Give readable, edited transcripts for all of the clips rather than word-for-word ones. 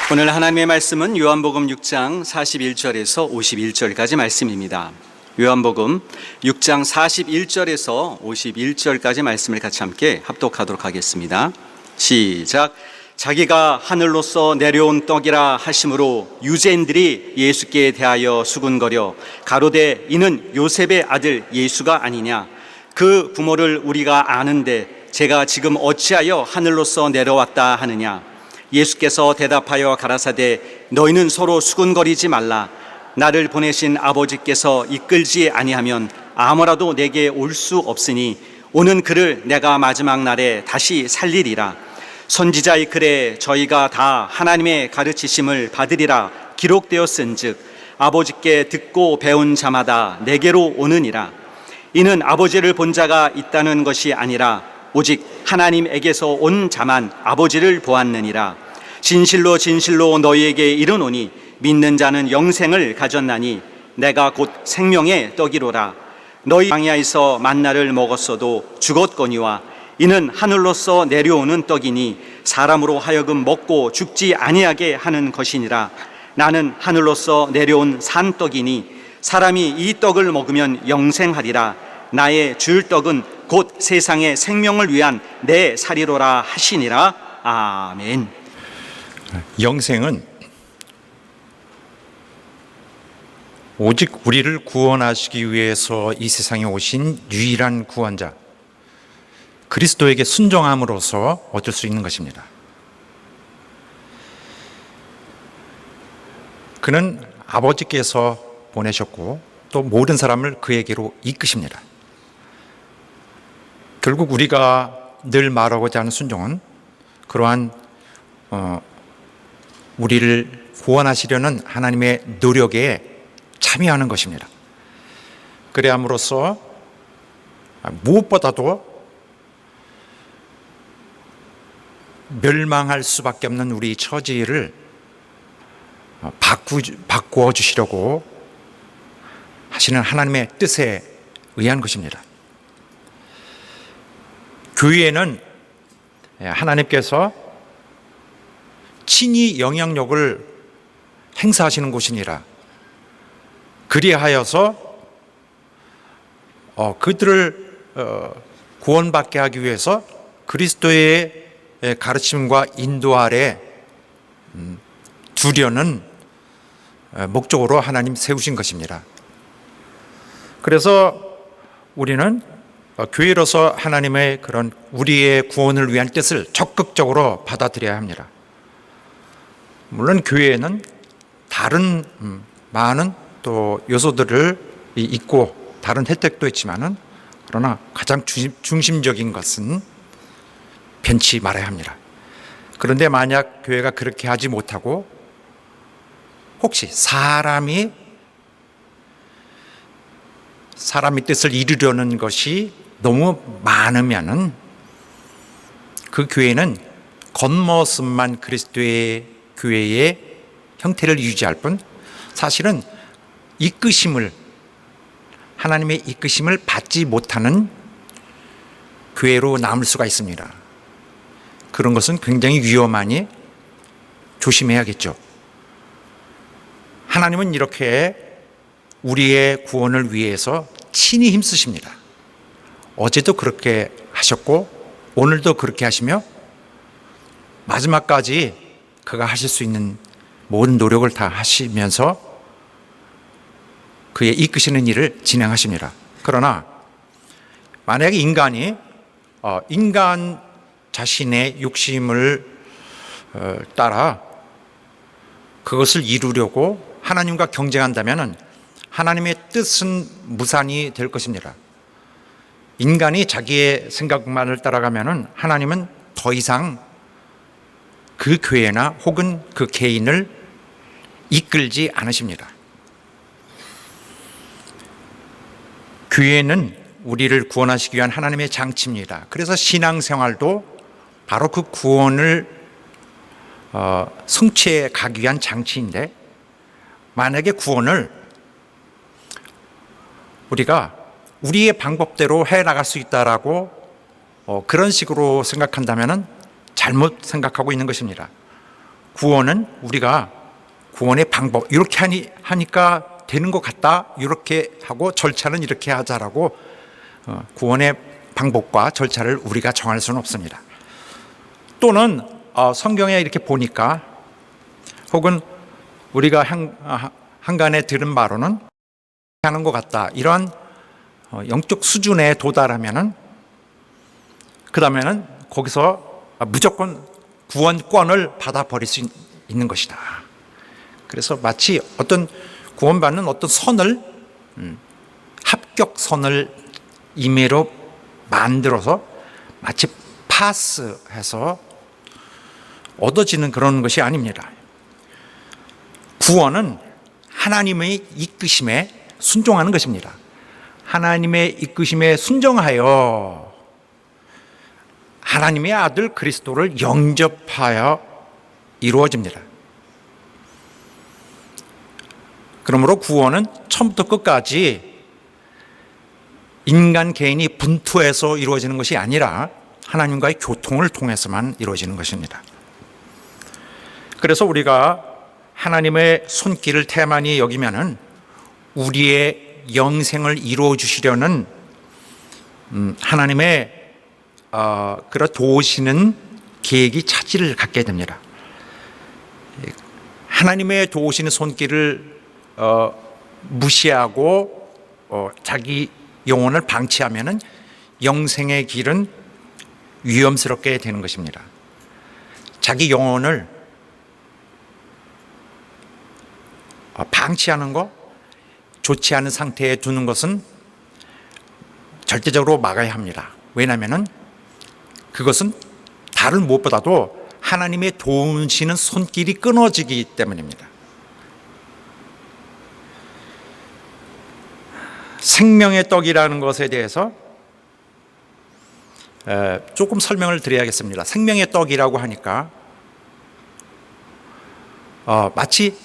오늘 하나님의 말씀은 요한복음 6장 41절에서 51절까지 말씀입니다. 요한복음 6장 41절에서 51절까지 말씀을 같이 함께 합독하도록 하겠습니다. 시작. 자기가 하늘로서 내려온 떡이라 하심으로 유대인들이 예수께 대하여 수군거려 가로되 이는 요셉의 아들 예수가 아니냐. 그 부모를 우리가 아는데 제가 지금 어찌하여 하늘로서 내려왔다 하느냐. 예수께서 대답하여 가라사대 너희는 서로 수군거리지 말라. 나를 보내신 아버지께서 이끌지 아니하면 아무라도 내게 올 수 없으니 오는 그를 내가 마지막 날에 다시 살리리라. 선지자의 글에 저희가 다 하나님의 가르치심을 받으리라 기록되었은즉 아버지께 듣고 배운 자마다 내게로 오느니라. 이는 아버지를 본 자가 있다는 것이 아니라 오직 하나님에게서 온 자만 아버지를 보았느니라. 진실로 진실로 너희에게 이르노니 믿는 자는 영생을 가졌나니 내가 곧 생명의 떡이로라. 너희 광야에서 만나를 먹었어도 죽었거니와 이는 하늘로서 내려오는 떡이니 사람으로 하여금 먹고 죽지 아니하게 하는 것이니라. 나는 하늘로서 내려온 산떡이니 사람이 이 떡을 먹으면 영생하리라. 나의 줄 떡은 곧 세상의 생명을 위한 내 살이로라 하시니라. 아멘. 영생은 오직 우리를 구원하시기 위해서 이 세상에 오신 유일한 구원자 그리스도에게 순종함으로써 얻을 수 있는 것입니다. 그는 아버지께서 보내셨고 또 모든 사람을 그에게로 이끄십니다. 결국 우리가 늘 말하고자 하는 순종은 그러한 우리를 구원하시려는 하나님의 노력에 참여하는 것입니다. 그래함으로써 무엇보다도 멸망할 수밖에 없는 우리 처지를 바꾸어 주시려고 하시는 하나님의 뜻에 의한 것입니다. 교회는 하나님께서 친히 영향력을 행사하시는 곳이니라. 그리하여서 그들을 구원받게 하기 위해서 그리스도의 가르침과 인도 아래 두려는 목적으로 하나님 세우신 것입니다. 그래서 우리는 교회로서 하나님의 그런 우리의 구원을 위한 뜻을 적극적으로 받아들여야 합니다. 물론 교회에는 다른 많은 또 요소들을 있고 다른 혜택도 있지만은 그러나 가장 중심적인 것은 변치 말아야 합니다. 그런데 만약 교회가 그렇게 하지 못하고 혹시 사람의 뜻을 이루려는 것이 너무 많으면은 그 교회는 겉모습만 그리스도의 교회의 형태를 유지할 뿐 사실은 하나님의 이끄심을 받지 못하는 교회로 남을 수가 있습니다. 그런 것은 굉장히 위험하니 조심해야겠죠. 하나님은 이렇게 우리의 구원을 위해서 친히 힘쓰십니다. 어제도 그렇게 하셨고 오늘도 그렇게 하시며 마지막까지 그가 하실 수 있는 모든 노력을 다 하시면서 그의 이끄시는 일을 진행하십니다. 그러나 만약에 인간 자신의 욕심을 따라 그것을 이루려고 하나님과 경쟁한다면 하나님의 뜻은 무산이 될 것입니다. 인간이 자기의 생각만을 따라가면 하나님은 더 이상 그 교회나 혹은 그 개인을 이끌지 않으십니다. 교회는 우리를 구원하시기 위한 하나님의 장치입니다. 그래서 신앙생활도 바로 그 구원을 성취해 가기 위한 장치인데 만약에 구원을 우리가 우리의 방법대로 해나갈 수 있다라고 그런 식으로 생각한다면 잘못 생각하고 있는 것입니다. 구원은 우리가 구원의 방법 이렇게 하니까 되는 것 같다 이렇게 하고 절차는 이렇게 하자라고 구원의 방법과 절차를 우리가 정할 수는 없습니다. 또는 성경에 이렇게 보니까 혹은 우리가 한간에 들은 바로는 하는 것 같다 이러한 영적 수준에 도달하면은 그 다음에는 거기서 무조건 구원권을 받아버릴 수 있는 것이다. 그래서 마치 어떤 구원받는 어떤 선을 합격선을 임의로 만들어서 마치 파스해서 얻어지는 그런 것이 아닙니다. 구원은 하나님의 이끄심에 순종하는 것입니다. 하나님의 이끄심에 순종하여 하나님의 아들 그리스도를 영접하여 이루어집니다. 그러므로 구원은 처음부터 끝까지 인간 개인이 분투해서 이루어지는 것이 아니라 하나님과의 교통을 통해서만 이루어지는 것입니다. 그래서 우리가 하나님의 손길을 태만히 여기면은 우리의 영생을 이루어 주시려는 하나님의 그런 도우시는 계획이 차질을 갖게 됩니다. 하나님의 도우시는 손길을 무시하고 자기 영혼을 방치하면은 영생의 길은 위험스럽게 되는 것입니다. 자기 영혼을 방치하는 것, 좋지 않은 상태에 두는 것은 절대적으로 막아야 합니다. 왜냐하면 그것은 다른 무엇보다도 하나님의 도우시는 손길이 끊어지기 때문입니다. 생명의 떡이라는 것에 대해서 조금 설명을 드려야겠습니다. 생명의 떡이라고 하니까 마치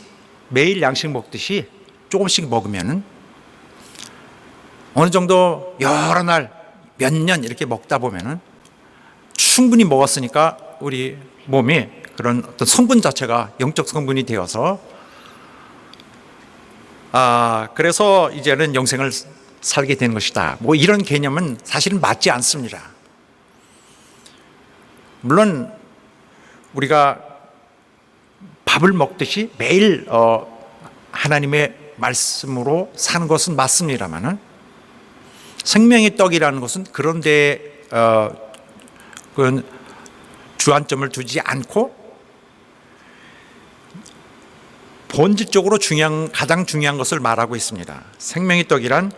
매일 양식 먹듯이 조금씩 먹으면 어느 정도 여러 날, 몇 년 이렇게 먹다 보면 충분히 먹었으니까 우리 몸이 그런 어떤 성분 자체가 영적 성분이 되어서 그래서 이제는 영생을 살게 되는 것이다. 뭐 이런 개념은 사실은 맞지 않습니다. 물론 우리가 밥을 먹듯이 매일 하나님의 말씀으로 사는 것은 맞습니다만은 생명의 떡이라는 것은 그런데 그건 주안점을 두지 않고 본질적으로 가장 중요한 것을 말하고 있습니다. 생명의 떡이란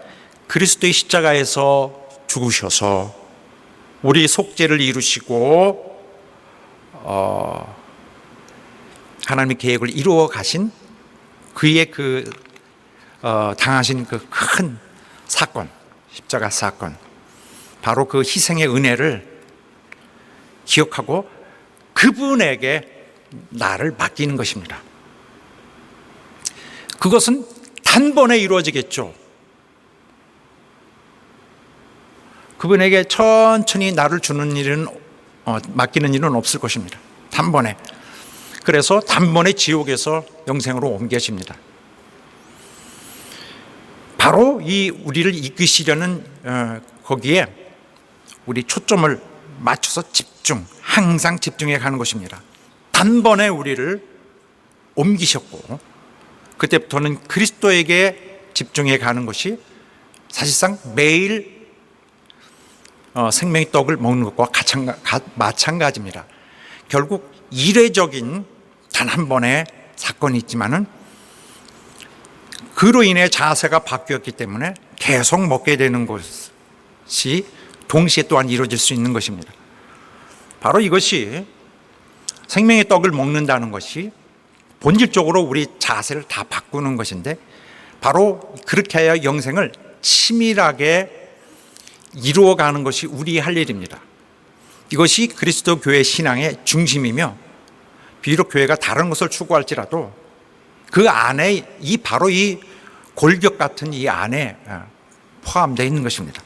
그리스도의 십자가에서 죽으셔서 우리 속죄를 이루시고 하나님의 계획을 이루어 가신 그의 당하신 그 큰 사건, 십자가 사건, 바로 그 희생의 은혜를 기억하고 그분에게 나를 맡기는 것입니다. 그것은 단번에 이루어지겠죠. 그분에게 천천히 나를 주는 일은 맡기는 일은 없을 것입니다. 단번에. 그래서 단번에 지옥에서 영생으로 옮겨집니다. 바로 이 우리를 이끄시려는 거기에 우리 초점을 맞춰서 항상 집중해 가는 것입니다. 단번에 우리를 옮기셨고 그때부터는 그리스도에게 집중해 가는 것이 사실상 매일 생명의 떡을 먹는 것과 마찬가지입니다. 결국 이례적인 단 한 번의 사건이 있지만은 그로 인해 자세가 바뀌었기 때문에 계속 먹게 되는 것이 동시에 또한 이루어질 수 있는 것입니다. 바로 이것이 생명의 떡을 먹는다는 것이 본질적으로 우리 자세를 다 바꾸는 것인데 바로 그렇게 해야 영생을 치밀하게 이루어가는 것이 우리의 할 일입니다. 이것이 그리스도 교회 신앙의 중심이며 비록 교회가 다른 것을 추구할지라도 그 안에 바로 이 골격 같은 이 안에 포함되어 있는 것입니다.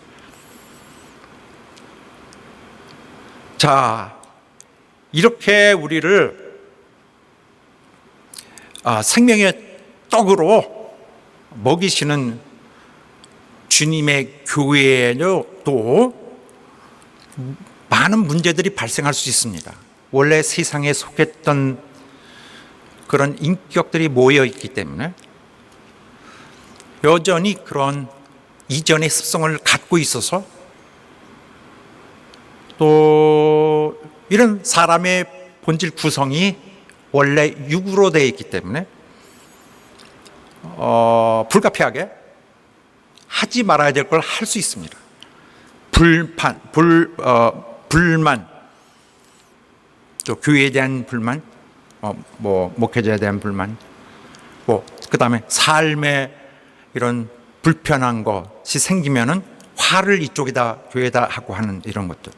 자, 이렇게 우리를 생명의 떡으로 먹이시는 주님의 교회에도 또 많은 문제들이 발생할 수 있습니다. 원래 세상에 속했던 그런 인격들이 모여 있기 때문에 여전히 그런 이전의 습성을 갖고 있어서 또 이런 사람의 본질 구성이 원래 육으로 되어 있기 때문에 불가피하게 하지 말아야 될 걸 할 수 있습니다. 불만, 또 교회에 대한 불만, 목회자에 대한 불만, 그 다음에 삶에 이런 불편한 것이 생기면은 화를 이쪽에다 교회에다 하고 하는 이런 것들.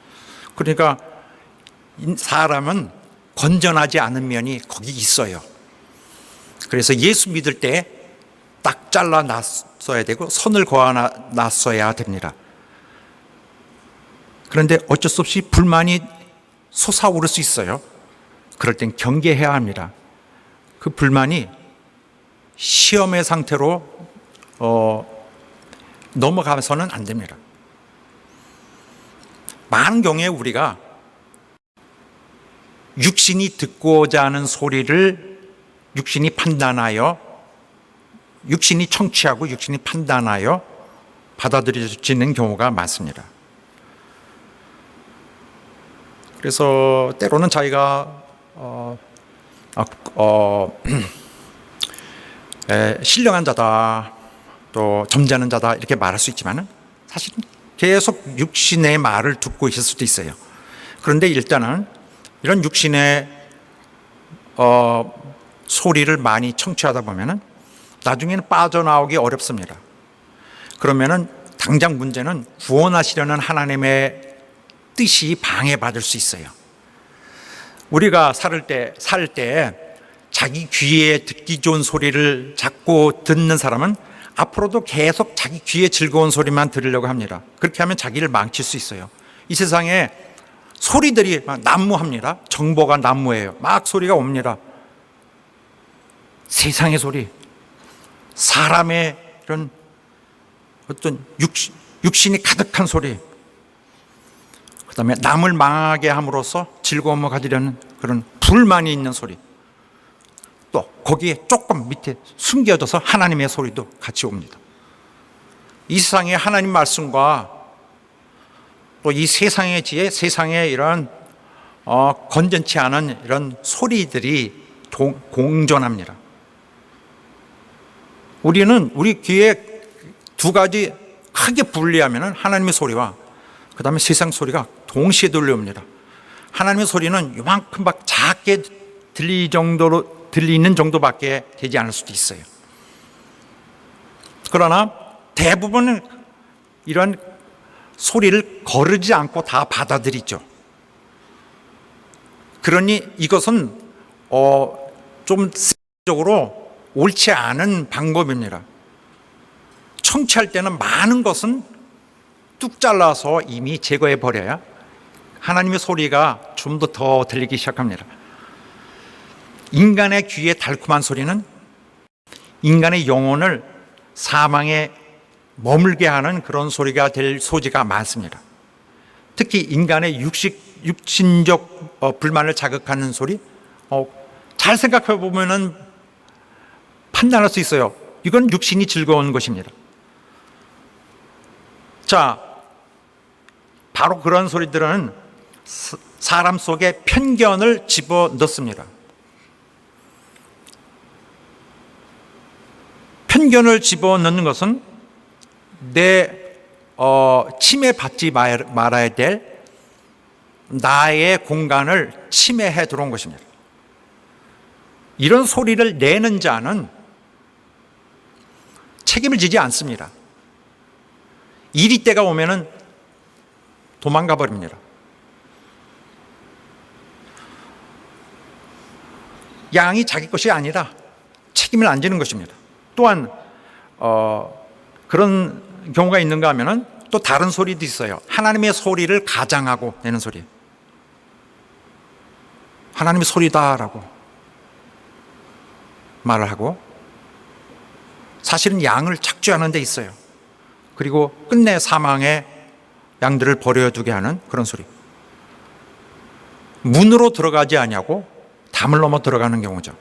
그러니까 사람은 건전하지 않은 면이 거기 있어요. 그래서 예수 믿을 때 딱 잘라 놨어야 되고 선을 그어 놨어야 됩니다. 그런데 어쩔 수 없이 불만이 솟아오를 수 있어요. 그럴 땐 경계해야 합니다. 그 불만이 시험의 상태로 넘어가서는 안 됩니다. 많은 경우에 우리가 육신이 듣고자 하는 소리를 육신이 판단하여, 육신이 청취하고 육신이 판단하여 받아들여지는 경우가 많습니다. 그래서 때로는 자기가 신령한 자다, 또 점잖은 자다 이렇게 말할 수 있지만 사실 계속 육신의 말을 듣고 있을 수도 있어요. 그런데 일단은 이런 육신의 소리를 많이 청취하다 보면은 나중에는 빠져나오기 어렵습니다. 그러면은 당장 문제는 구원하시려는 하나님의 뜻이 방해받을 수 있어요. 우리가 살 때 자기 귀에 듣기 좋은 소리를 자꾸 듣는 사람은 앞으로도 계속 자기 귀에 즐거운 소리만 들으려고 합니다. 그렇게 하면 자기를 망칠 수 있어요. 이 세상에 소리들이 막 난무합니다. 정보가 난무해요. 막 소리가 옵니다. 세상의 소리, 사람의 이런 어떤 육신이 가득한 소리, 그 다음에 남을 망하게 함으로써 즐거움을 가지려는 그런 불만이 있는 소리, 또 거기에 조금 밑에 숨겨져서 하나님의 소리도 같이 옵니다. 이 세상의 하나님 말씀과 또 이 세상의 지혜, 세상의 이런 건전치 않은 이런 소리들이 공존합니다. 우리는 우리 귀에 두 가지 크게 분리하면 하나님의 소리와 그 다음에 세상 소리가 동시에 들려옵니다. 하나님의 소리는 이만큼 작게 들리는 정도밖에 되지 않을 수도 있어요. 그러나 대부분은 이런 소리를 거르지 않고 다 받아들이죠. 그러니 이것은 좀 적으로 옳지 않은 방법입니다. 청취할 때는 많은 것은 뚝 잘라서 이미 제거해 버려야 하나님의 소리가 좀 더 들리기 시작합니다. 인간의 귀에 달콤한 소리는 인간의 영혼을 사망에 머물게 하는 그런 소리가 될 소지가 많습니다. 특히 인간의 육신적 불만을 자극하는 소리, 잘 생각해 보면은 판단할 수 있어요. 이건 육신이 즐거운 것입니다. 자, 바로 그런 소리들은 사람 속에 편견을 집어넣습니다. 편견을 집어넣는 것은 내 침해받지 말아야 될 나의 공간을 침해해 들어온 것입니다. 이런 소리를 내는 자는 책임을 지지 않습니다. 이리 때가 오면은 도망가 버립니다. 양이 자기 것이 아니라 책임을 안 지는 것입니다. 또한 그런 경우가 있는가 하면은 또 다른 소리도 있어요. 하나님의 소리를 가장하고 내는 소리. 하나님의 소리다라고. 말을 하고 사실은 양을 착취하는 데 있어요. 그리고 끝내 사망에 양들을 버려두게 하는 그런 소리. 문으로 들어가지 아니하고 담을 넘어 들어가는 경우죠.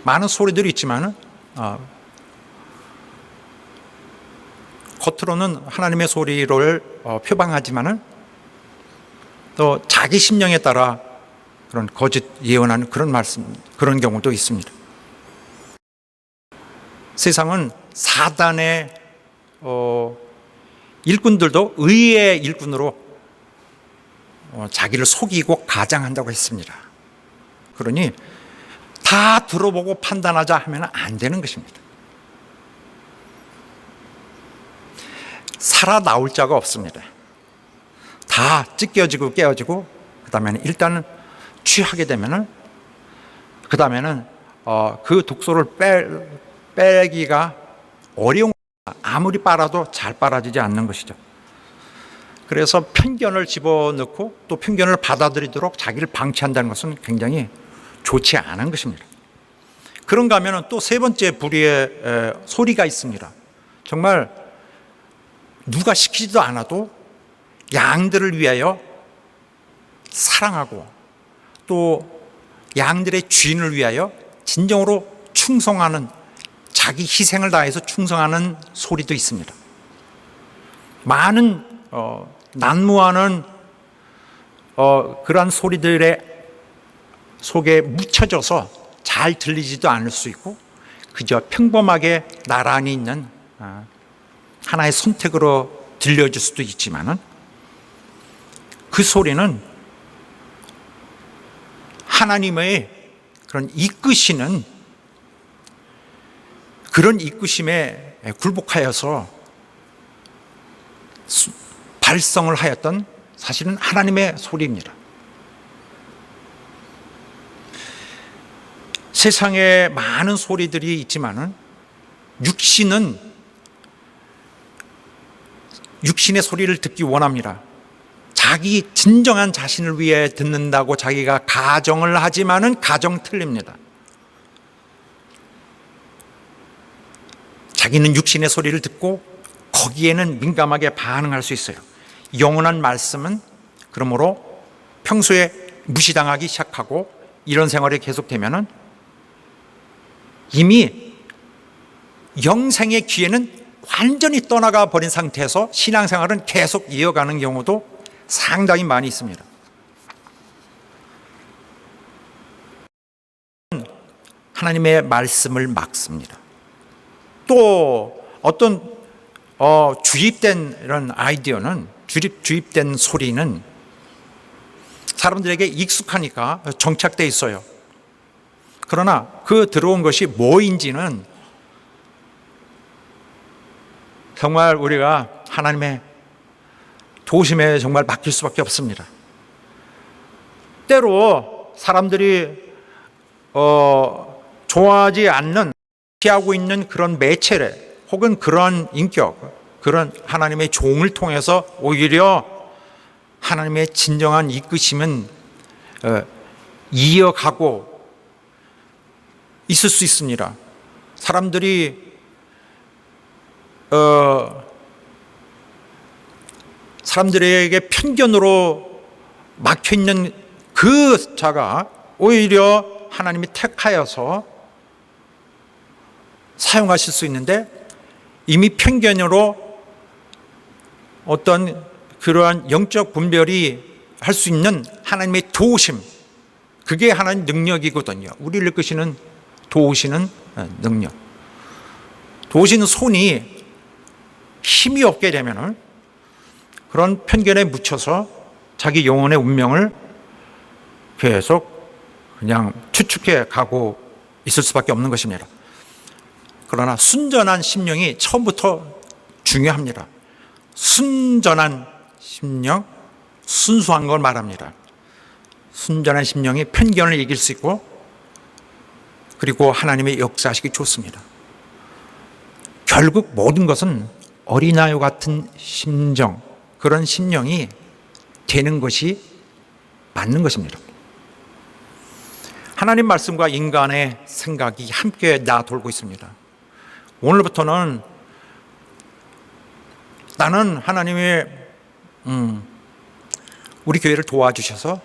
많은 소리들이 있지만 겉으로는 하나님의 소리를 표방하지만은 또 자기 심령에 따라 그런 거짓 예언하는 그런 말씀, 그런 경우도 있습니다. 세상은 사단의 일꾼들도 의의 일꾼으로 자기를 속이고 가장한다고 했습니다. 그러니 다 들어보고 판단하자 하면 안 되는 것입니다. 살아나올 자가 없습니다. 다 찢겨지고 깨어지고 그 다음에는 일단은 취하게 되면은 그 다음에는 그 독소를 빼기가 어려운, 아무리 빨아도 잘 빨아지지 않는 것이죠. 그래서 편견을 집어넣고 또 편견을 받아들이도록 자기를 방치한다는 것은 굉장히 좋지 않은 것입니다. 그런가 하면 또 세 번째 불의의 소리가 있습니다. 정말 누가 시키지도 않아도 양들을 위하여 사랑하고 또 양들의 주인을 위하여 진정으로 충성하는, 자기 희생을 다해서 충성하는 소리도 있습니다. 많은 난무하는 그러한 소리들의 속에 묻혀져서 잘 들리지도 않을 수 있고 그저 평범하게 나란히 있는 하나의 선택으로 들려줄 수도 있지만은 그 소리는 하나님의 그런 이끄시는, 그런 이끄심에 굴복하여서 발성을 하였던 사실은 하나님의 소리입니다. 세상에 많은 소리들이 있지만은 육신의 소리를 듣기 원합니다. 자기 진정한 자신을 위해 듣는다고 자기가 가정을 하지만은 가정 틀립니다. 자기는 육신의 소리를 듣고 거기에는 민감하게 반응할 수 있어요. 영원한 말씀은 그러므로 평소에 무시당하기 시작하고 이런 생활이 계속되면은 이미 영생의 기회는 완전히 떠나가 버린 상태에서 신앙생활은 계속 이어가는 경우도 상당히 많이 있습니다. 하나님의 말씀을 막습니다. 또 어떤 주입된 이런 아이디어는, 주입된 소리는 사람들에게 익숙하니까 정착되어 있어요. 그러나 그 들어온 것이 뭐인지는 정말 우리가 하나님의 도심에 정말 맡길 수밖에 없습니다. 때로 사람들이 좋아하지 않는, 피하고 있는 그런 매체를 혹은 그런 인격, 그런 하나님의 종을 통해서 오히려 하나님의 진정한 이끄심은 이어가고 있을 수 있습니다. 사람들이 사람들에게 편견으로 막혀있는 그 자가 오히려 하나님이 택하여서 사용하실 수 있는데 이미 편견으로 어떤 그러한 영적 분별이 할 수 있는 하나님의 도우심, 그게 하나님 능력이거든요. 우리를 이끄시는 도우시는 능력. 도우시는 손이 힘이 없게 되면은 그런 편견에 묻혀서 자기 영혼의 운명을 계속 그냥 추측해 가고 있을 수밖에 없는 것입니다. 그러나 순전한 심령이 처음부터 중요합니다. 순전한 심령, 순수한 걸 말합니다. 순전한 심령이 편견을 이길 수 있고 그리고 하나님의 역사하시기 좋습니다. 결국 모든 것은 어린아이 같은 심정, 그런 심령이 되는 것이 맞는 것입니다. 하나님 말씀과 인간의 생각이 함께 나돌고 있습니다. 오늘부터는 나는 하나님의 우리 교회를 도와주셔서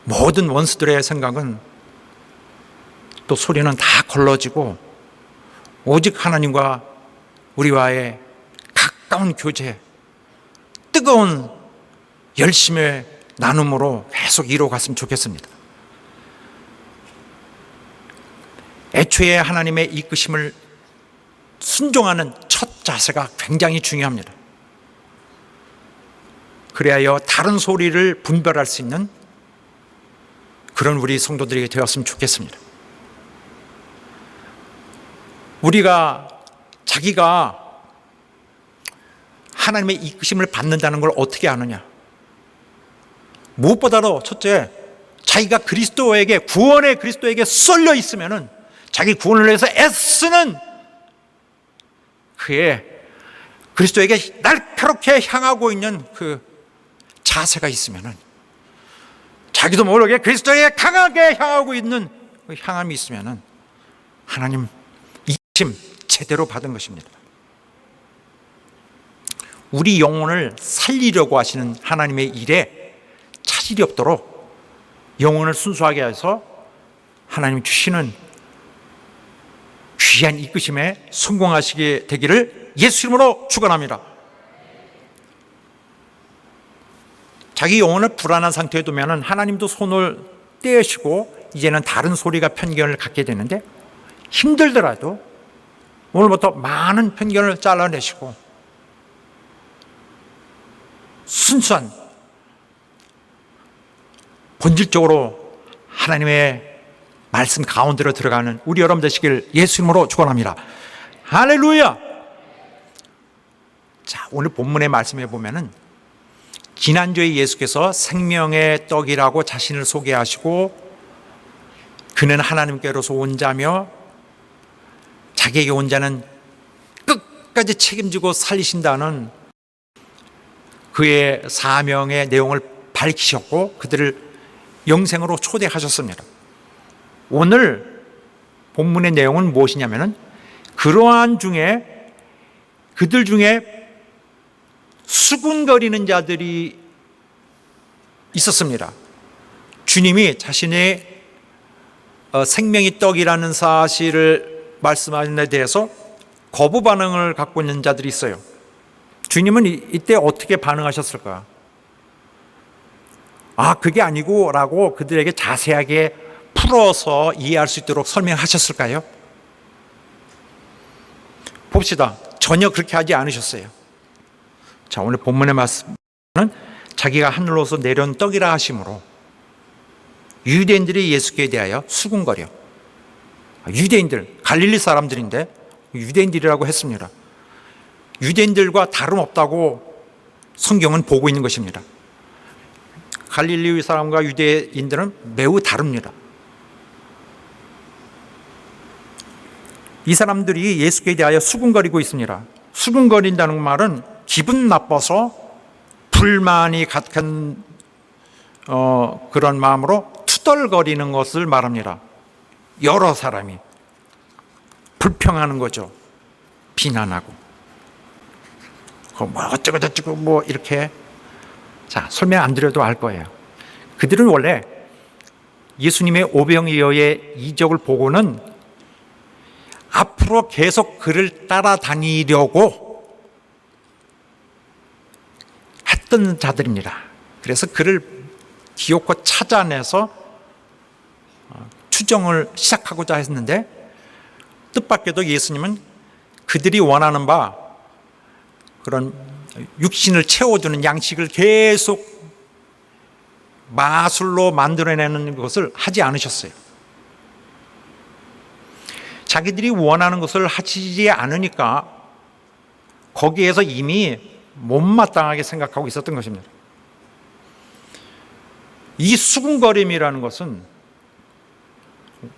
모든 원수들의 생각은 또 소리는 다 걸러지고 오직 하나님과 우리와의 가까운 교제, 뜨거운 열심의 나눔으로 계속 이루어갔으면 좋겠습니다. 애초에 하나님의 이끄심을 순종하는 첫 자세가 굉장히 중요합니다. 그래야 다른 소리를 분별할 수 있는 그런 우리 성도들이 되었으면 좋겠습니다. 우리가 자기가 하나님의 이끄심을 받는다는 걸 어떻게 아느냐? 무엇보다도 첫째, 자기가 그리스도에게, 구원의 그리스도에게 쏠려 있으면은 자기 구원을 위해서 애쓰는 그의 그리스도에게 날카롭게 향하고 있는 그 자세가 있으면은, 자기도 모르게 그리스도에게 강하게 향하고 있는 그 향함이 있으면은 하나님 이심 제대로 받은 것입니다. 우리 영혼을 살리려고 하시는 하나님의 일에 차질이 없도록 영혼을 순수하게 해서 하나님 주시는 귀한 이끄심에 성공하시게 되기를 예수 이름으로 축원합니다. 자기 영혼을 불안한 상태에 두면 하나님도 손을 떼시고 이제는 다른 소리가 편견을 갖게 되는데, 힘들더라도 오늘부터 많은 편견을 잘라내시고 순수한 본질적으로 하나님의 말씀 가운데로 들어가는 우리 여러분 되시길 예수 이름으로 축원합니다. 할렐루야. 자, 오늘 본문의 말씀에 보면은 지난주에 예수께서 생명의 떡이라고 자신을 소개하시고 그는 하나님께로서 온 자며 자기에게 온 자는 끝까지 책임지고 살리신다는 그의 사명의 내용을 밝히셨고 그들을 영생으로 초대하셨습니다. 오늘 본문의 내용은 무엇이냐면은 그러한 중에 그들 중에 수군거리는 자들이 있었습니다. 주님이 자신의 생명이 떡이라는 사실을 말씀하는 데 대해서 거부 반응을 갖고 있는 자들이 있어요. 주님은 이때 어떻게 반응하셨을까? 아, 그게 아니고 라고 그들에게 자세하게 풀어서 이해할 수 있도록 설명하셨을까요? 봅시다. 전혀 그렇게 하지 않으셨어요. 자, 오늘 본문의 말씀은 자기가 하늘로서 내려온 떡이라 하심으로 유대인들이 예수께 대하여 수군거려. 유대인들, 갈릴리 사람들인데 유대인들이라고 했습니다. 유대인들과 다름없다고 성경은 보고 있는 것입니다. 갈릴리 사람과 유대인들은 매우 다릅니다. 이 사람들이 예수께 대하여 수군거리고 있습니다. 수군거린다는 말은 기분 나빠서 불만이 가득한 그런 마음으로 투덜거리는 것을 말합니다. 여러 사람이 불평하는 거죠. 비난하고 뭐 어쩌고 저쩌고 뭐 이렇게. 자, 설명 안 드려도 알 거예요. 그들은 원래 예수님의 오병이어의 이적을 보고는 앞으로 계속 그를 따라다니려고 했던 자들입니다. 그래서 그를 기어코 찾아내서 추정을 시작하고자 했는데, 뜻밖에도 예수님은 그들이 원하는 바 그런 육신을 채워주는 양식을 계속 마술로 만들어내는 것을 하지 않으셨어요. 자기들이 원하는 것을 하지 않으니까 거기에서 이미 못마땅하게 생각하고 있었던 것입니다. 이 수군거림이라는 것은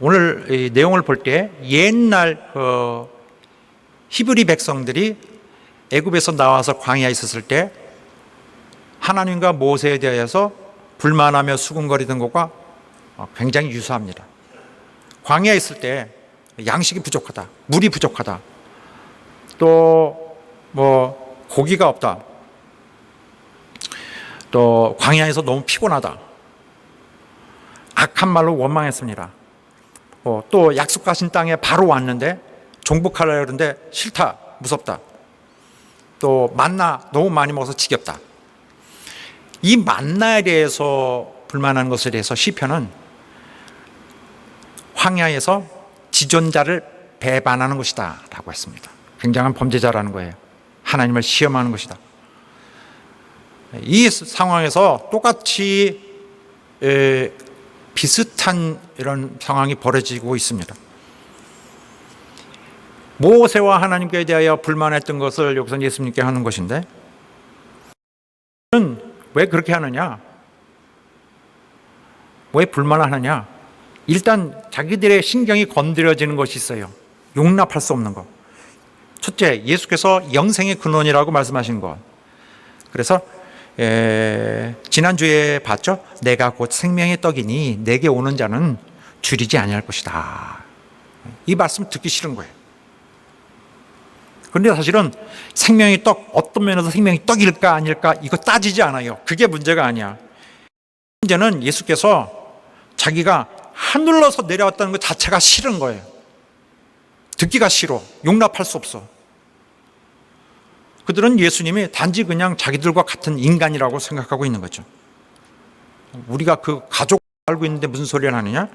오늘 이 내용을 볼 때 옛날 히브리 백성들이 애굽에서 나와서 광야에 있었을 때 하나님과 모세에 대해서 불만하며 수군거리던 것과 굉장히 유사합니다. 광야에 있을 때 양식이 부족하다, 물이 부족하다, 또 뭐 고기가 없다, 또 광야에서 너무 피곤하다, 악한 말로 원망했습니다. 또 약속하신 땅에 바로 왔는데 정복하려고 그러는데 싫다, 무섭다, 또 만나 너무 많이 먹어서 지겹다. 이 만나에 대해서 불만한 것에 대해서 시편은 황야에서 지존자를 배반하는 것이다 라고 했습니다. 굉장한 범죄자라는 거예요. 하나님을 시험하는 것이다. 이 상황에서 똑같이 비슷한 이런 상황이 벌어지고 있습니다. 모세와 하나님께 대하여 불만했던 것을 여기서 예수님께 하는 것인데, 왜 그렇게 하느냐? 왜 불만을 하느냐? 일단 자기들의 신경이 건드려지는 것이 있어요. 용납할 수 없는 것. 첫째, 예수께서 영생의 근원이라고 말씀하신 것. 그래서 지난주에 봤죠? 내가 곧 생명의 떡이니 내게 오는 자는 줄이지 아니할 것이다. 이 말씀 듣기 싫은 거예요. 그런데 사실은 생명의 떡, 어떤 면에서 생명의 떡일까 아닐까 이거 따지지 않아요. 그게 문제가 아니야. 문제는 예수께서 자기가 하늘로서 내려왔다는 것 자체가 싫은 거예요. 듣기가 싫어. 용납할 수 없어. 그들은 예수님이 단지 그냥 자기들과 같은 인간이라고 생각하고 있는 거죠. 우리가 그 가족 알고 있는데 무슨 소리를 하느냐?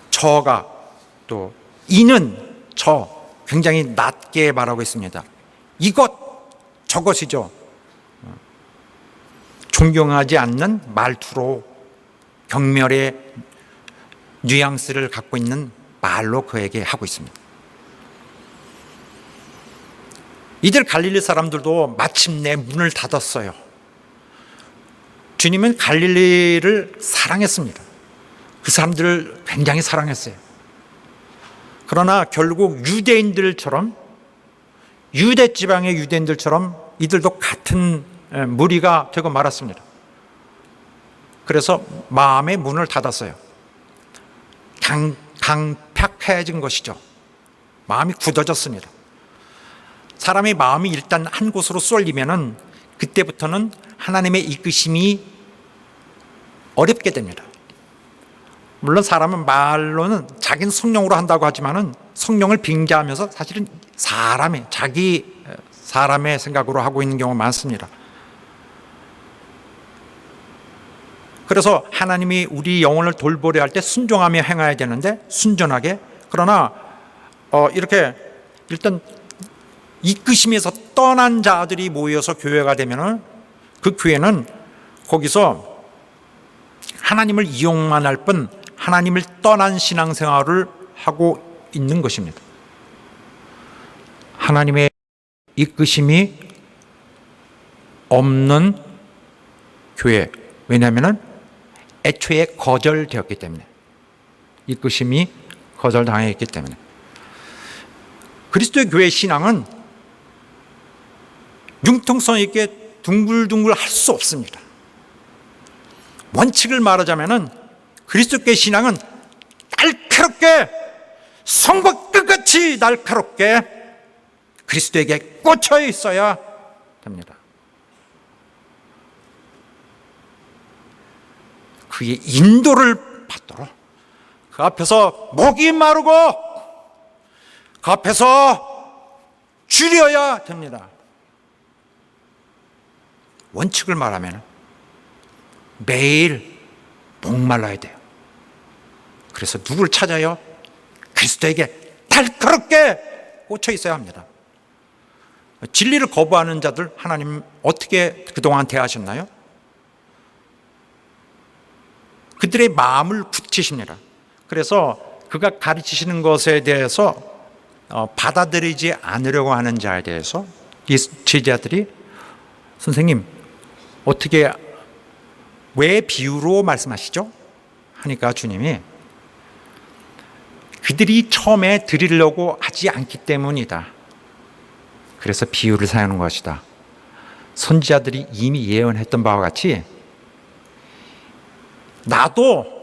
저가, 또 이는, 저 굉장히 낮게 말하고 있습니다. 이것, 저것이죠. 존경하지 않는 말투로 경멸의 뉘앙스를 갖고 있는 말로 그에게 하고 있습니다. 이들 갈릴리 사람들도 마침내 문을 닫았어요. 주님은 갈릴리를 사랑했습니다. 그 사람들을 굉장히 사랑했어요. 그러나 결국 유대인들처럼, 유대 지방의 유대인들처럼 이들도 같은 무리가 되고 말았습니다. 그래서 마음의 문을 닫았어요. 강팍해진 것이죠. 마음이 굳어졌습니다. 사람의 마음이 일단 한 곳으로 쏠리면은 그때부터는 하나님의 이끄심이 어렵게 됩니다. 물론 사람은 말로는 자기는 성령으로 한다고 하지만은 성령을 빙자하면서 사실은 사람의 생각으로 하고 있는 경우가 많습니다. 그래서 하나님이 우리 영혼을 돌보려 할 때 순종하며 행해야 되는데 순전하게, 그러나 이렇게 일단 이끄심에서 떠난 자들이 모여서 교회가 되면은 그 교회는 거기서 하나님을 이용만 할 뿐 하나님을 떠난 신앙생활을 하고 있는 것입니다. 하나님의 이끄심이 없는 교회. 왜냐하면 애초에 거절되었기 때문에, 이끄심이 거절당했기 때문에. 그리스도의 교회 신앙은 융통성 있게 둥글둥글 할 수 없습니다. 원칙을 말하자면 그리스도의 신앙은 날카롭게, 성과 끝같이 날카롭게 그리스도에게 꽂혀 있어야 됩니다. 그의 인도를 받도록 그 앞에서 목이 마르고 그 앞에서 줄여야 됩니다. 원칙을 말하면 매일 목말라야 돼요. 그래서 누구를 찾아요? 그리스도에게 날카롭게 꽂혀 있어야 합니다. 진리를 거부하는 자들 하나님 어떻게 그동안 대하셨나요? 그들의 마음을 굳히십니다. 그래서 그가 가르치시는 것에 대해서 받아들이지 않으려고 하는 자에 대해서 이 제자들이 선생님 어떻게, 왜 비유로 말씀하시죠? 하니까 주님이 그들이 처음에 드리려고 하지 않기 때문이다. 그래서 비유를 사용하는 것이다. 선지자들이 이미 예언했던 바와 같이 나도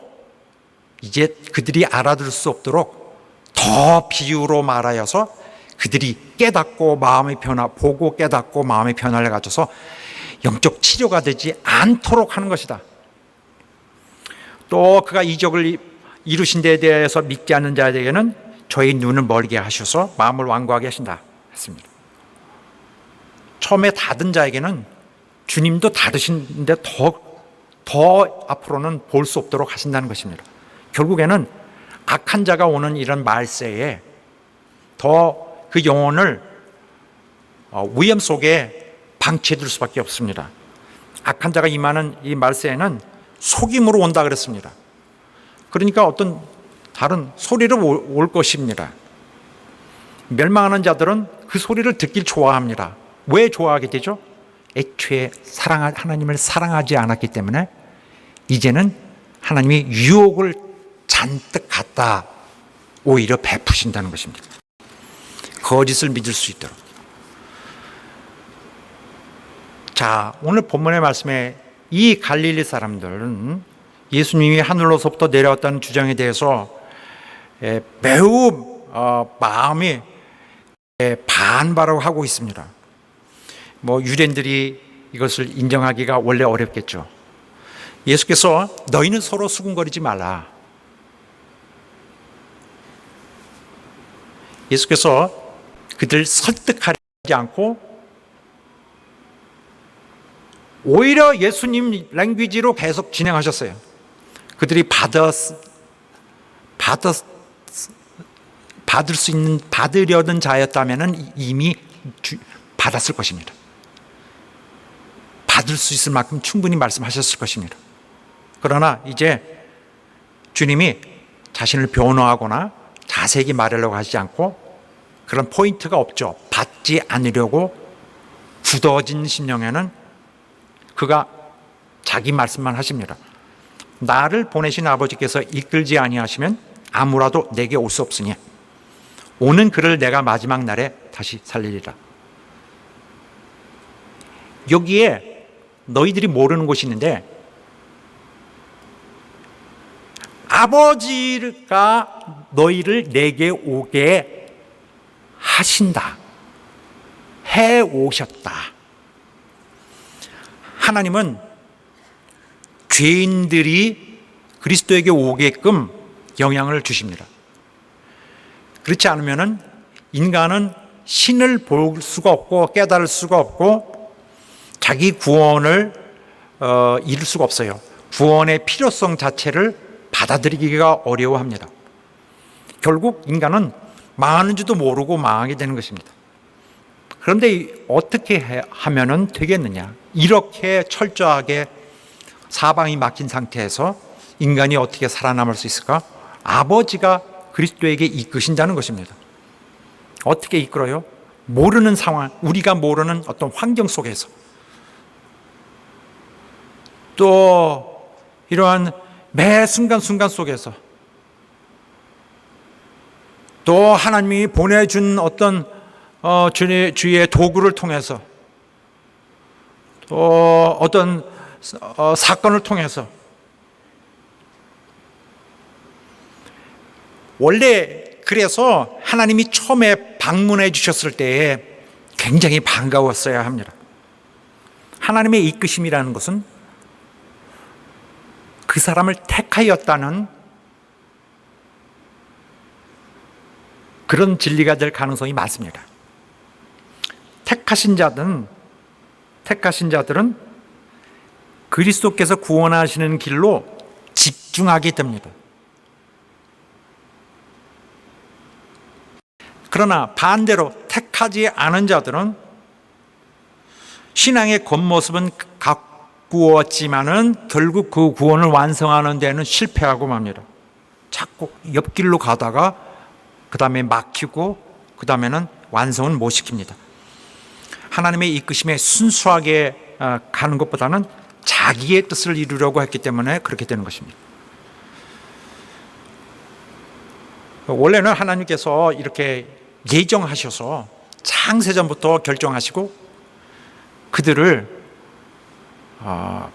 이제 그들이 알아들을 수 없도록 더 비유로 말하여서 그들이 깨닫고 마음의 보고 깨닫고 마음의 변화를 가져서 영적 치료가 되지 않도록 하는 것이다. 또 그가 이적을 이루신 데에 대해서 믿지 않는 자에게는 저희 눈을 멀게 하셔서 마음을 완고하게 하신다 했습니다. 처음에 닫은 자에게는 주님도 닫으신데 더 앞으로는 볼 수 없도록 하신다는 것입니다. 결국에는 악한 자가 오는 이런 말세에 더 그 영혼을 위험 속에 방치해둘 수밖에 없습니다. 악한 자가 임하는 이 말세에는 속임으로 온다 그랬습니다. 그러니까 어떤 다른 소리로 올 것입니다. 멸망하는 자들은 그 소리를 듣길 좋아합니다. 왜 좋아하게 되죠? 애초에 하나님을 사랑하지 않았기 때문에 이제는 하나님이 유혹을 잔뜩 갖다 오히려 베푸신다는 것입니다. 거짓을 믿을 수 있도록. 자, 오늘 본문의 말씀에 이 갈릴리 사람들은 예수님이 하늘로서부터 내려왔다는 주장에 대해서 매우 마음이 반발하고 하고 있습니다. 유대인들이 이것을 인정하기가 원래 어렵겠죠. 예수께서 너희는 서로 수군거리지 말라. 예수께서 그들 설득하지 않고 오히려 예수님 랭귀지로 계속 진행하셨어요. 그들이 받으려는 자였다면 이미 받았을 것입니다. 받을 수 있을 만큼 충분히 말씀하셨을 것입니다. 그러나 이제 주님이 자신을 변호하거나 자세히 말하려고 하지 않고 그런 포인트가 없죠. 받지 않으려고 굳어진 심령에는 그가 자기 말씀만 하십니다. 나를 보내신 아버지께서 이끌지 아니하시면 아무라도 내게 올 수 없으니 오는 그를 내가 마지막 날에 다시 살리리라. 여기에 너희들이 모르는 것이 있는데 아버지가 너희를 내게 오게 하신다. 해 오셨다. 하나님은 죄인들이 그리스도에게 오게끔 영향을 주십니다. 그렇지 않으면 인간은 신을 볼 수가 없고 깨달을 수가 없고 자기 구원을 이룰 수가 없어요. 구원의 필요성 자체를 받아들이기가 어려워합니다. 결국 인간은 망하는지도 모르고 망하게 되는 것입니다. 그런데 어떻게 하면 되겠느냐? 이렇게 철저하게 사방이 막힌 상태에서 인간이 어떻게 살아남을 수 있을까? 아버지가 그리스도에게 이끄신다는 것입니다. 어떻게 이끌어요? 모르는 상황, 우리가 모르는 어떤 환경 속에서 또 이러한 매 순간순간 속에서 또 하나님이 보내준 어떤 주의 도구를 통해서 또 어떤 사건을 통해서 원래 그래서 하나님이 처음에 방문해 주셨을 때에 굉장히 반가웠어야 합니다. 하나님의 이끄심이라는 것은 그 사람을 택하였다는 그런 진리가 될 가능성이 많습니다. 택하신 자들은 그리스도께서 구원하시는 길로 집중하게 됩니다. 그러나 반대로 택하지 않은 자들은 신앙의 겉모습은 가꾸었지만은 결국 그 구원을 완성하는 데는 실패하고 맙니다. 자꾸 옆길로 가다가 그 다음에 막히고 그 다음에는 완성은 못 시킵니다. 하나님의 이끄심에 순수하게 가는 것보다는 자기의 뜻을 이루려고 했기 때문에 그렇게 되는 것입니다. 원래는 하나님께서 이렇게 예정하셔서 창세전부터 결정하시고 그들을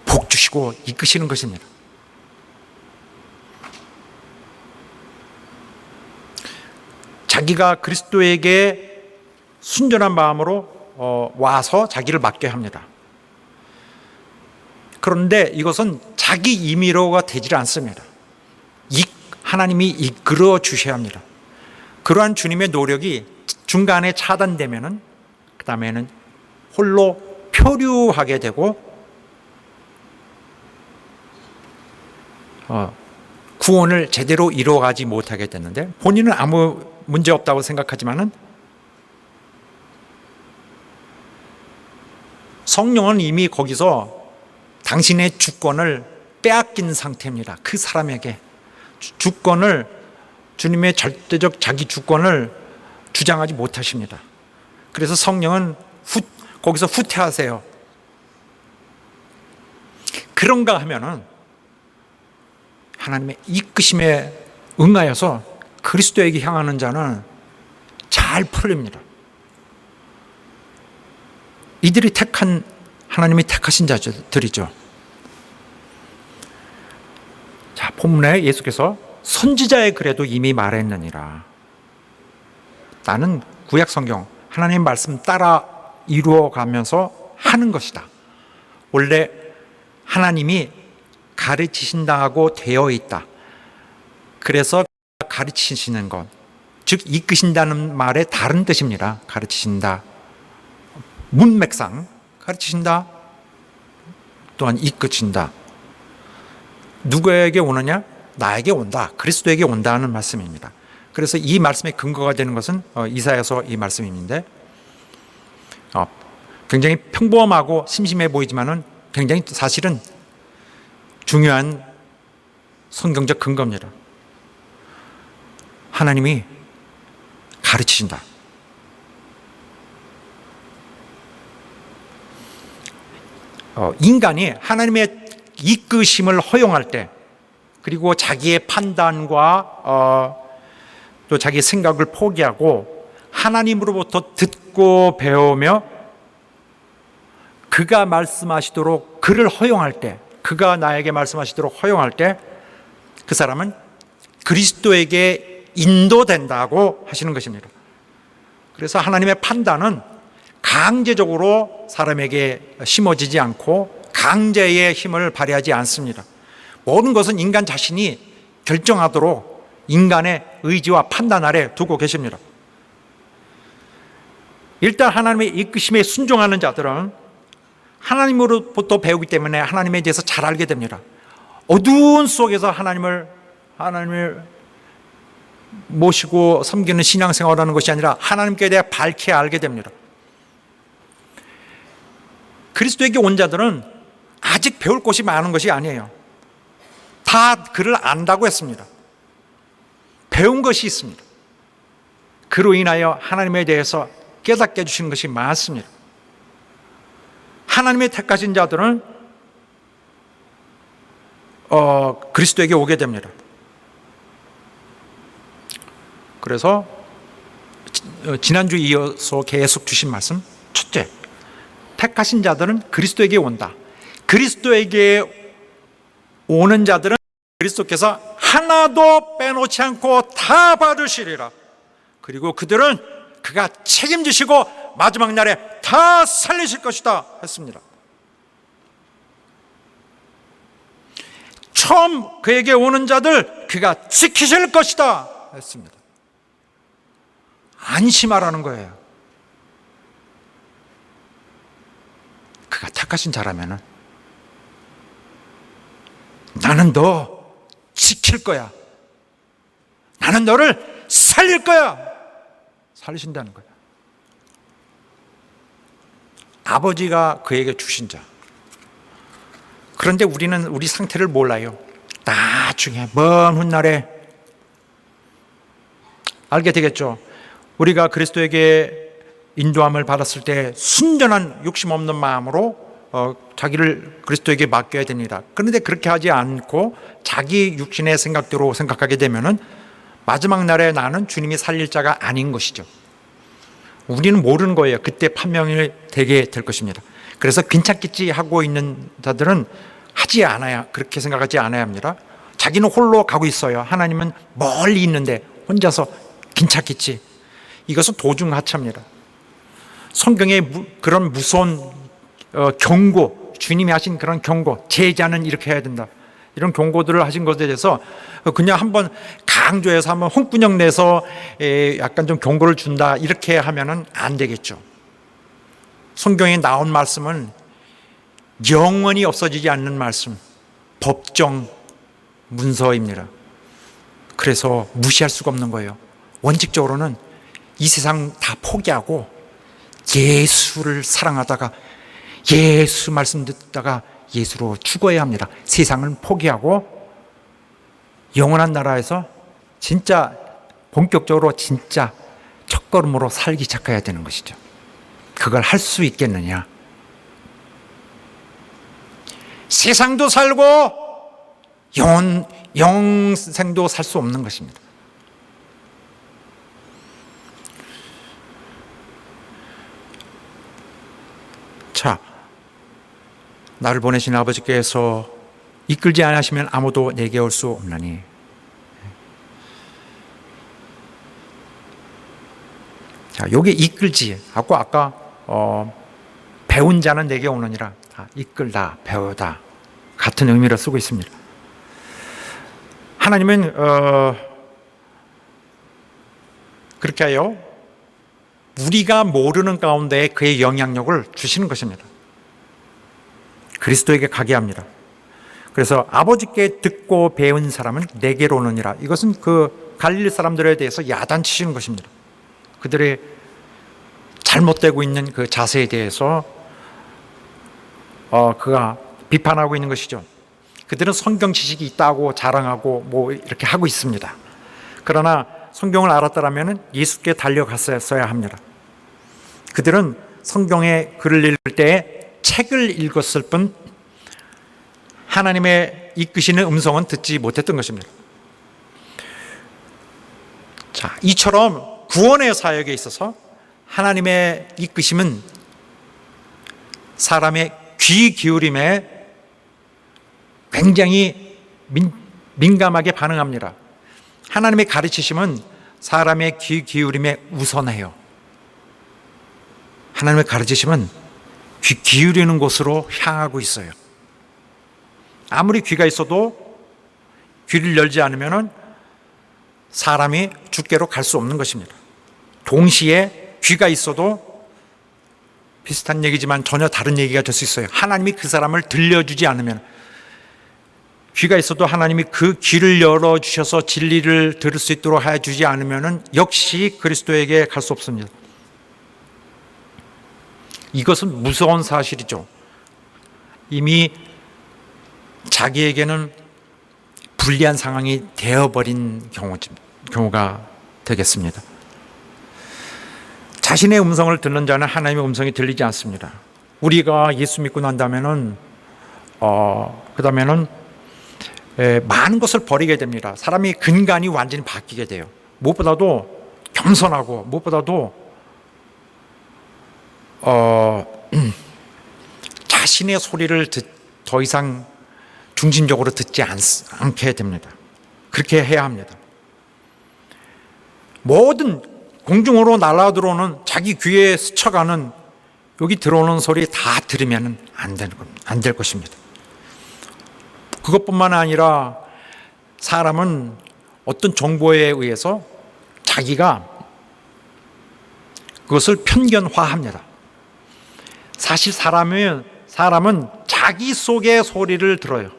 복 주시고 이끄시는 것입니다. 자기가 그리스도에게 순전한 마음으로 와서 자기를 맡게 합니다. 그런데 이것은 자기 임의로가 되질 않습니다. 하나님이 이끌어 주셔야 합니다. 그러한 주님의 노력이 중간에 차단되면은 그 다음에는 홀로 표류하게 되고 구원을 제대로 이루어가지 못하게 됐는데, 본인은 아무 문제 없다고 생각하지만은 성령은 이미 거기서 당신의 주권을 빼앗긴 상태입니다. 그 사람에게 주권을, 주님의 절대적 자기 주권을 주장하지 못하십니다. 그래서 성령은 거기서 후퇴하세요. 그런가 하면은 하나님의 이끄심에 응하여서 그리스도에게 향하는 자는 잘 풀립니다. 이들이 하나님이 택하신 자들이죠. 자, 본문에 예수께서 선지자의 글에도 이미 말했느니라. 나는 구약 성경 하나님의 말씀 따라 이루어가면서 하는 것이다. 원래 하나님이 가르치신다고 되어 있다. 그래서 가르치시는 것, 즉 이끄신다는 말의 다른 뜻입니다. 가르치신다, 문맥상 가르치신다, 또한 이끄신다. 누구에게 오느냐? 나에게 온다, 그리스도에게 온다는 말씀입니다. 그래서 이 말씀의 근거가 되는 것은 이사야서 이 말씀인데, 굉장히 평범하고 심심해 보이지만은 굉장히 사실은 중요한 성경적 근거입니다. 하나님이 가르치신다. 인간이 하나님의 이끄심을 허용할 때, 그리고 자기의 판단과 또 자기의 생각을 포기하고 하나님으로부터 듣고 배우며 그가 말씀하시도록 그를 허용할 때, 그가 나에게 말씀하시도록 허용할 때 그 사람은 그리스도에게 인도된다고 하시는 것입니다. 그래서 하나님의 판단은 강제적으로 사람에게 심어지지 않고 강제의 힘을 발휘하지 않습니다. 모든 것은 인간 자신이 결정하도록 인간의 의지와 판단 아래 두고 계십니다. 일단 하나님의 이끄심에 순종하는 자들은 하나님으로부터 배우기 때문에 하나님에 대해서 잘 알게 됩니다. 어두운 속에서 하나님을 모시고 섬기는 신앙생활을 하는 것이 아니라 하나님께 대해 밝게 알게 됩니다. 그리스도에게 온 자들은 아직 배울 것이 많은 것이 아니에요. 다 그를 안다고 했습니다. 배운 것이 있습니다. 그로 인하여 하나님에 대해서 깨닫게 해주시는 것이 많습니다. 하나님의 택하신 자들은 그리스도에게 오게 됩니다. 그래서 지난주 이어서 계속 주신 말씀, 첫째, 택하신 자들은 그리스도에게 온다. 그리스도에게 오는 자들은 그리스도께서 하나도 빼놓지 않고 다 받으시리라. 그리고 그들은 그가 책임지시고 마지막 날에 다 살리실 것이다 했습니다. 처음 그에게 오는 자들 그가 지키실 것이다 했습니다. 안심하라는 거예요. 그가 택하신 자라면은 나는 너 지킬 거야. 나는 너를 살릴 거야. 살리신다는 거야. 아버지가 그에게 주신 자. 그런데 우리는 우리 상태를 몰라요. 나중에 먼 훗날에 알게 되겠죠. 우리가 그리스도에게 인도함을 받았을 때 순전한 욕심 없는 마음으로 자기를 그리스도에게 맡겨야 됩니다. 그런데 그렇게 하지 않고 자기 육신의 생각대로 생각하게 되면은 마지막 날에 나는 주님이 살릴 자가 아닌 것이죠. 우리는 모르는 거예요. 그때 판명이 되게 될 것입니다. 그래서 괜찮겠지 하고 있는 자들은 하지 않아야, 그렇게 생각하지 않아야 합니다. 자기는 홀로 가고 있어요. 하나님은 멀리 있는데 혼자서 괜찮겠지. 이것은 도중하차입니다. 성경의 그런 무서운 경고, 주님이 하신 그런 경고, 제자는 이렇게 해야 된다, 이런 경고들을 하신 것에 대해서 그냥 한번 강조해서 한번 홍군형 내서 약간 좀 경고를 준다, 이렇게 하면은 안 되겠죠. 성경에 나온 말씀은 영원히 없어지지 않는 말씀, 법정 문서입니다. 그래서 무시할 수가 없는 거예요. 원칙적으로는 이 세상 다 포기하고 예수를 사랑하다가 예수 말씀 듣다가 예수로 죽어야 합니다. 세상은 포기하고 영원한 나라에서 진짜 본격적으로 진짜 첫걸음으로 살기 시작해야 되는 것이죠. 그걸 할 수 있겠느냐? 세상도 살고 영생도 살 수 없는 것입니다. 자, 나를 보내신 아버지께서 이끌지 않으시면 아무도 내게 올 수 없나니. 자, 요게 이끌지 하고 아까 배운 자는 내게 오느니라, 이끌다, 배우다 같은 의미를 쓰고 있습니다. 하나님은 그렇게 하여 우리가 모르는 가운데 그의 영향력을 주시는 것입니다. 그리스도에게 가게 합니다. 그래서 아버지께 듣고 배운 사람은 내게로 오느니라. 이것은 그 갈릴리 사람들에 대해서 야단치시는 것입니다. 그들의 잘못되고 있는 그 자세에 대해서 그가 비판하고 있는 것이죠. 그들은 성경 지식이 있다고 자랑하고 뭐 이렇게 하고 있습니다. 그러나 성경을 알았더라면 예수께 달려갔어야 합니다. 그들은 성경의 글을 읽을 때 책을 읽었을 뿐 하나님의 이끄시는 음성은 듣지 못했던 것입니다. 자, 이처럼 구원의 사역에 있어서 하나님의 이끄심은 사람의 귀 기울임에 굉장히 민감하게 반응합니다. 하나님의 가르치심은 사람의 귀 기울임에 우선해요. 하나님의 가르치심은 귀 기울이는 곳으로 향하고 있어요. 아무리 귀가 있어도 귀를 열지 않으면 사람이 주께로 갈 수 없는 것입니다. 동시에 귀가 있어도 비슷한 얘기지만 전혀 다른 얘기가 될 수 있어요. 하나님이 그 사람을 들려주지 않으면, 귀가 있어도 하나님이 그 귀를 열어주셔서 진리를 들을 수 있도록 해주지 않으면 역시 그리스도에게 갈 수 없습니다. 이것은 무서운 사실이죠. 이미 자기에게는 불리한 상황이 되어버린 경우가 되겠습니다. 자신의 음성을 듣는 자는 하나님의 음성이 들리지 않습니다. 우리가 예수 믿고 난다면은 그다음에는 많은 것을 버리게 됩니다. 사람이 근간이 완전히 바뀌게 돼요. 무엇보다도 겸손하고, 무엇보다도 자신의 소리를 더 이상 중심적으로 듣지 않게 됩니다. 그렇게 해야 합니다. 모든 공중으로 날아 들어오는, 자기 귀에 스쳐가는, 여기 들어오는 소리 다 들으면 안 될 것입니다. 그것뿐만 아니라 사람은 어떤 정보에 의해서 자기가 그것을 편견화합니다. 사실 사람은 자기 속의 소리를 들어요.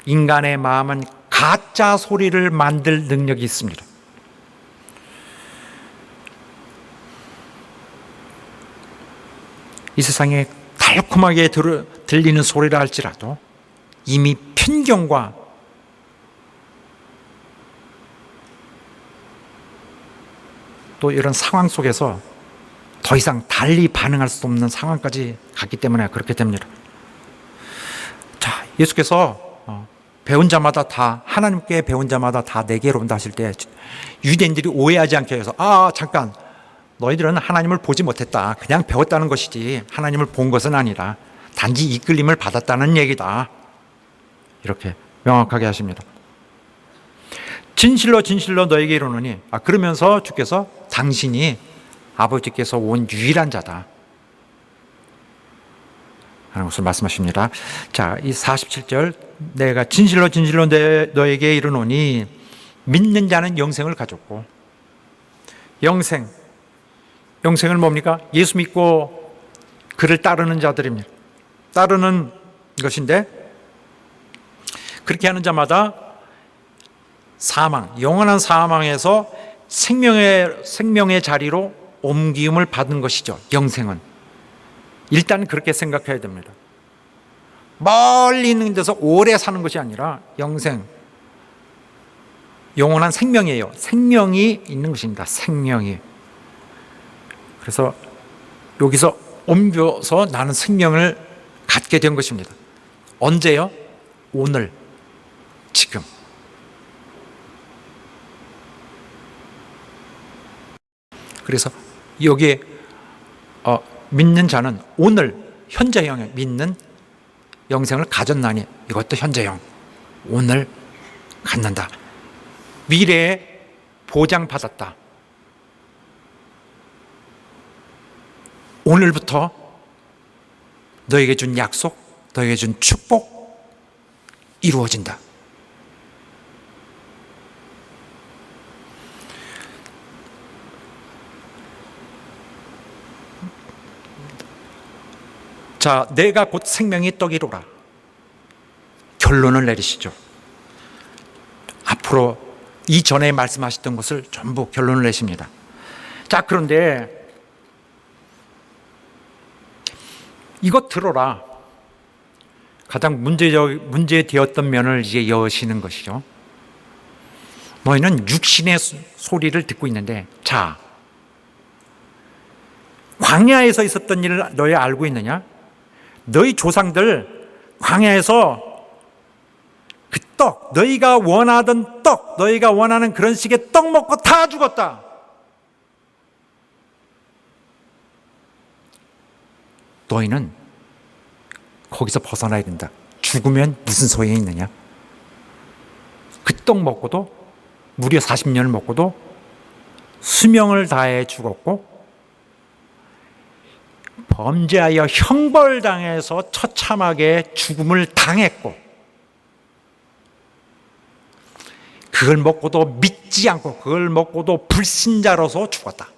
인간의 마음은 가짜 소리를 만들 능력이 있습니다. 이 세상에 달콤하게 들리는 소리라 할지라도 이미 편견과 또 이런 상황 속에서 더 이상 달리 반응할 수 없는 상황까지 갔기 때문에 그렇게 됩니다. 자, 예수께서 배운 자마다 다, 하나님께 배운 자마다 다 내게로 온다 하실 때 유대인들이 오해하지 않게 해서, 잠깐, 너희들은 하나님을 보지 못했다, 그냥 배웠다는 것이지 하나님을 본 것은 아니라 단지 이끌림을 받았다는 얘기다, 이렇게 명확하게 하십니다. 진실로 진실로 너에게 이르노니, 그러면서 주께서 당신이 아버지께서 온 유일한 자다 하는 것을 말씀하십니다. 자, 이 47절, 내가 진실로 진실로 너에게 이르노니 믿는 자는 영생을 가졌고, 영생은 뭡니까? 예수 믿고 그를 따르는 자들입니다. 따르는 것인데, 그렇게 하는 자마다 영원한 사망에서 생명의 자리로 옮김을 받은 것이죠. 영생은 일단 그렇게 생각해야 됩니다. 멀리 있는 데서 오래 사는 것이 아니라 영생, 영원한 생명이에요. 생명이 있는 것입니다. 생명이. 그래서 여기서 옮겨서 나는 생명을 갖게 된 것입니다. 언제요? 오늘, 지금. 그래서 여기에 믿는 자는 오늘 현재형에 믿는 영생을 가졌나니, 이것도 현재형, 오늘 갖는다. 미래에 보장받았다. 오늘부터 너에게 준 약속, 너에게 준 축복 이루어진다. 자, 내가 곧 생명의 떡이로라. 결론을 내리시죠. 앞으로 이전에 말씀하셨던 것을 전부 결론을 내십니다. 자, 그런데 이것 들어라. 가장 문제되었던 면을 이제 여시는 것이죠. 너희는 육신의 소리를 듣고 있는데, 자, 광야에서 있었던 일을 너희 알고 있느냐? 너희 조상들 광야에서 그 떡, 너희가 원하던 떡, 너희가 원하는 그런 식의 떡 먹고 다 죽었다. 너희는 거기서 벗어나야 된다. 죽으면 무슨 소용이 있느냐? 그 떡 먹고도, 무려 40년을 먹고도 수명을 다해 죽었고, 범죄하여 형벌당해서 처참하게 죽음을 당했고, 그걸 먹고도 믿지 않고, 그걸 먹고도 불신자로서 죽었다.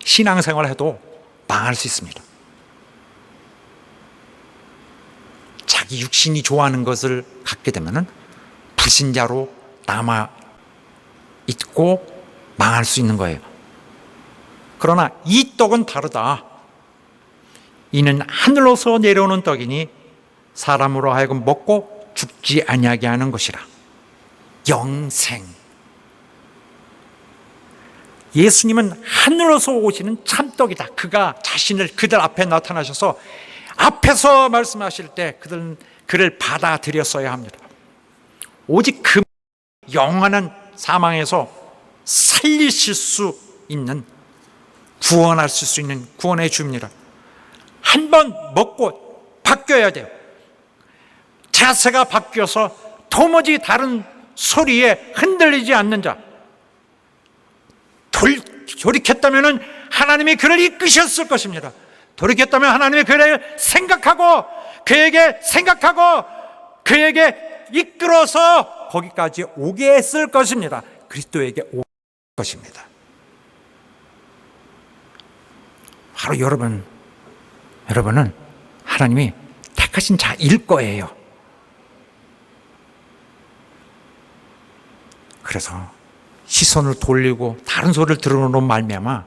신앙생활을 해도 망할 수 있습니다. 자기 육신이 좋아하는 것을 갖게 되면 불신자로 남아 있고 망할 수 있는 거예요. 그러나 이 떡은 다르다. 이는 하늘로서 내려오는 떡이니 사람으로 하여금 먹고 죽지 아니하게 하는 것이라. 영생. 예수님은 하늘로서 오시는 참떡이다. 그가 자신을 그들 앞에 나타나셔서 앞에서 말씀하실 때 그를 받아들였어야 합니다. 오직 그 영원한 사망에서 살리실 수 있는, 구원하실 수 있는 구원의 주입니다. 한 번 먹고 바뀌어야 돼요. 자세가 바뀌어서 도무지 다른 소리에 흔들리지 않는 자. 돌이켰다면 하나님이 그를 이끄셨을 것입니다. 돌이켰다면 하나님이 그를 생각하고 그에게 이끌어서 거기까지 오게 했을 것입니다. 그리스도에게 올 것입니다. 바로 여러분은 하나님이 택하신 자일 거예요. 그래서 시선을 돌리고 다른 소리를 들어놓은 말미암아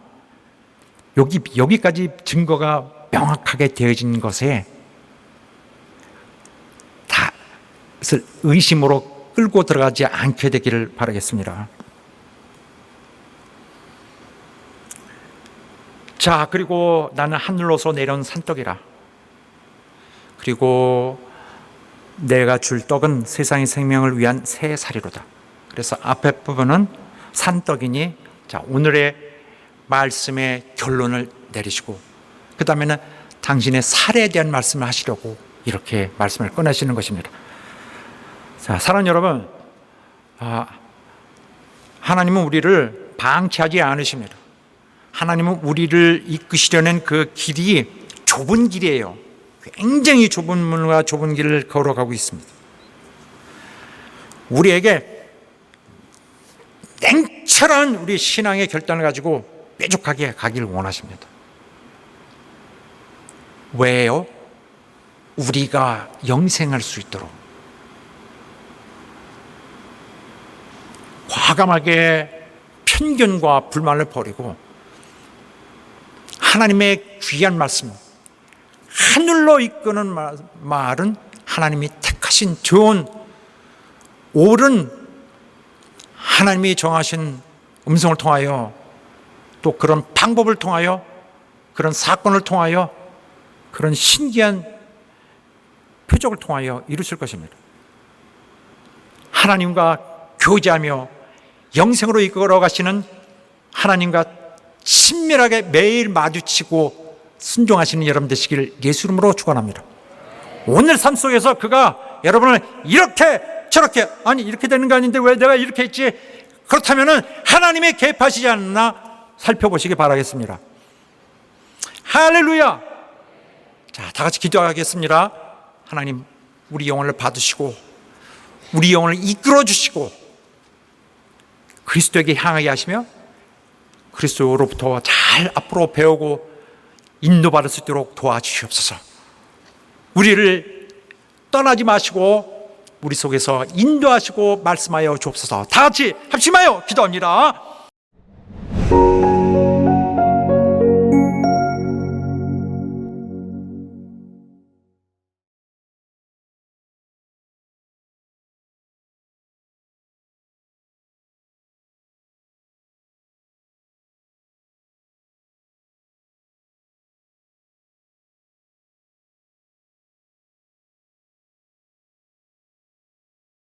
여기까지 증거가 명확하게 되어진 것에 다를 의심으로 끌고 들어가지 않게 되기를 바라겠습니다. 자, 그리고 나는 하늘로서 내려온 산떡이라. 그리고 내가 줄 떡은 세상의 생명을 위한 새 사리로다. 그래서 앞에 부분은 산떡이니, 자, 오늘의 말씀의 결론을 내리시고, 그 다음에는 당신의 살에 대한 말씀을 하시려고 이렇게 말씀을 꺼내시는 것입니다. 자, 사랑하는 여러분, 하나님은 우리를 방치하지 않으십니다. 하나님은 우리를 이끄시려는 그 길이 좁은 길이에요. 굉장히 좁은 문과 좁은 길을 걸어가고 있습니다. 우리에게 냉철한 우리 신앙의 결단을 가지고 뾰족하게 가기를 원하십니다. 왜요? 우리가 영생할 수 있도록 과감하게 편견과 불만을 버리고 하나님의 귀한 말씀, 하늘로 이끄는 말은 하나님이 택하신 좋은 옳은 하나님이 정하신 음성을 통하여 또 그런 방법을 통하여 그런 사건을 통하여 그런 신기한 표적을 통하여 이루실 것입니다. 하나님과 교제하며 영생으로 이끌어 가시는 하나님과 친밀하게 매일 마주치고 순종하시는 여러분 되시기를 예수 이름으로 축원합니다. 오늘 삶 속에서 그가 여러분을 이렇게 저렇게 아니 이렇게 되는 거 아닌데 왜 내가 이렇게 했지? 그렇다면은 하나님이 개입하시지 않나 살펴보시기 바라겠습니다. 할렐루야. 자, 다 같이 기도하겠습니다. 하나님, 우리 영혼을 받으시고 우리 영혼을 이끌어 주시고 그리스도에게 향하게 하시며 그리스도로부터 잘 앞으로 배우고 인도받을 수 있도록 도와주시옵소서. 우리를 떠나지 마시고 우리 속에서 인도하시고 말씀하여 주옵소서. 다 같이 합심하여 기도합니다.